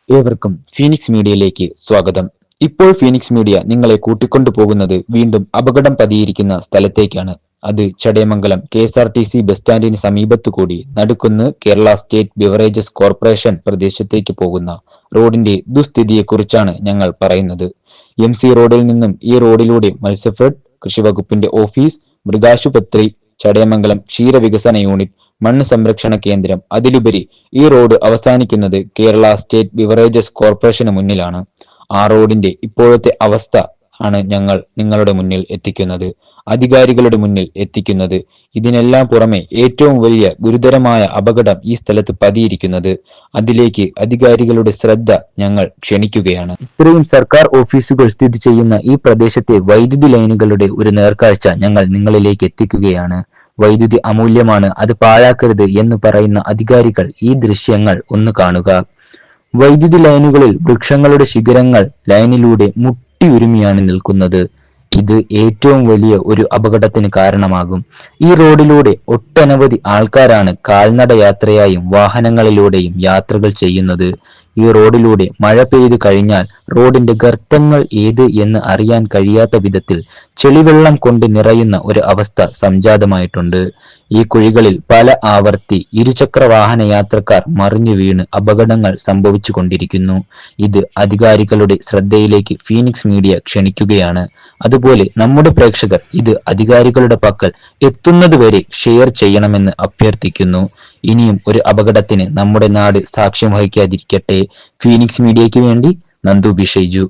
ഏവർക്കും ഫീനിക്സ് മീഡിയയിലേക്ക് സ്വാഗതം. ഇപ്പോൾ ഫീനിക്സ് മീഡിയ നിങ്ങളെ കൂട്ടിക്കൊണ്ടുപോകുന്നത് വീണ്ടും അപകടം പതിയിരിക്കുന്ന സ്ഥലത്തേക്കാണ്. അത് ചടയമംഗലം KSRTC ബസ് സ്റ്റാൻഡിന് സമീപത്തുകൂടി നടുക്കുന്ന് കേരള സ്റ്റേറ്റ് ബിവറേജസ് കോർപ്പറേഷൻ പ്രദേശത്തേക്ക് പോകുന്ന റോഡിന്റെ ദുസ്ഥിതിയെക്കുറിച്ചാണ് ഞങ്ങൾ പറയുന്നത്. MC റോഡിൽ നിന്നും ഈ റോഡിലൂടെ മത്സ്യഫെഡ്, കൃഷിവകുപ്പിന്റെ ഓഫീസ്, മൃഗാശുപത്രി, ചടയമംഗലം ക്ഷീരവികസന യൂണിറ്റ്, മണ്ണ് സംരക്ഷണ കേന്ദ്രം, അതിലുപരി ഈ റോഡ് അവസാനിക്കുന്നത് കേരള സ്റ്റേറ്റ് ബിവറേജസ് കോർപ്പറേഷന് മുന്നിലാണ്. ആ റോഡിന്റെ ഇപ്പോഴത്തെ അവസ്ഥ ആണ് ഞങ്ങൾ നിങ്ങളുടെ മുന്നിൽ എത്തിക്കുന്നത്, അധികാരികളുടെ മുന്നിൽ എത്തിക്കുന്നത്. ഇതിനെല്ലാം പുറമെ ഏറ്റവും വലിയ ഗുരുതരമായ അപകടം ഈ സ്ഥലത്ത് പതിയിരിക്കുന്നത്. അതിലേക്ക് അധികാരികളുടെ ശ്രദ്ധ ഞങ്ങൾ ക്ഷണിക്കുകയാണ്. ഇത്രയും സർക്കാർ ഓഫീസുകൾ സ്ഥിതി ചെയ്യുന്ന ഈ പ്രദേശത്തെ വൈദ്യുതി ലൈനുകളുടെ ഒരു നേർക്കാഴ്ച ഞങ്ങൾ നിങ്ങളിലേക്ക് എത്തിക്കുകയാണ്. വൈദ്യുതി അമൂല്യമാണ്, അത് പാഴാക്കരുത് എന്ന് പറയുന്ന അധികാരികൾ ഈ ദൃശ്യങ്ങൾ ഒന്ന് കാണുക. വൈദ്യുതി ലൈനുകളിൽ വൃക്ഷങ്ങളുടെ ശിഖരങ്ങൾ ലൈനിലൂടെ മുട്ടിയുരുമിയാണ് നിൽക്കുന്നത്. ഇത് ഏറ്റവും വലിയ ഒരു അപകടത്തിന് കാരണമാകും. ഈ റോഡിലൂടെ ഒട്ടനവധി ആൾക്കാരാണ് കാൽനട യാത്രയായും വാഹനങ്ങളിലൂടെയും യാത്രകൾ ചെയ്യുന്നത്. ഈ റോഡിലൂടെ മഴ പെയ്തു കഴിഞ്ഞാൽ റോഡിന്റെ ഗർത്തങ്ങൾ ഏത് എന്ന് അറിയാൻ കഴിയാത്ത വിധത്തിൽ ചെളിവെള്ളം കൊണ്ട് നിറയുന്ന ഒരു അവസ്ഥ സംജാതമായിട്ടുണ്ട്. ഈ കുഴികളിൽ പല ആവർത്തി ഇരുചക്ര വാഹന യാത്രക്കാർ മറിഞ്ഞു വീണ് അപകടങ്ങൾ സംഭവിച്ചു കൊണ്ടിരിക്കുന്നു. ഇത് അധികാരികളുടെ ശ്രദ്ധയിലേക്ക് ഫീനിക്സ് മീഡിയ ക്ഷണിക്കുകയാണ്. അതുപോലെ നമ്മുടെ പ്രേക്ഷകർ ഇത് അധികാരികളുടെ പക്കൽ എത്തുന്നതുവരെ ഷെയർ ചെയ്യണമെന്ന് അഭ്യർത്ഥിക്കുന്നു. ഇനിയും ഒരു അപകടത്തിന് നമ്മുടെ നാട് സാക്ഷ്യം വഹിക്കാതിരിക്കട്ടെ. ഫീനിക്സ് മീഡിയയ്ക്ക് വേണ്ടി നന്ദു ബി ഷൈജു.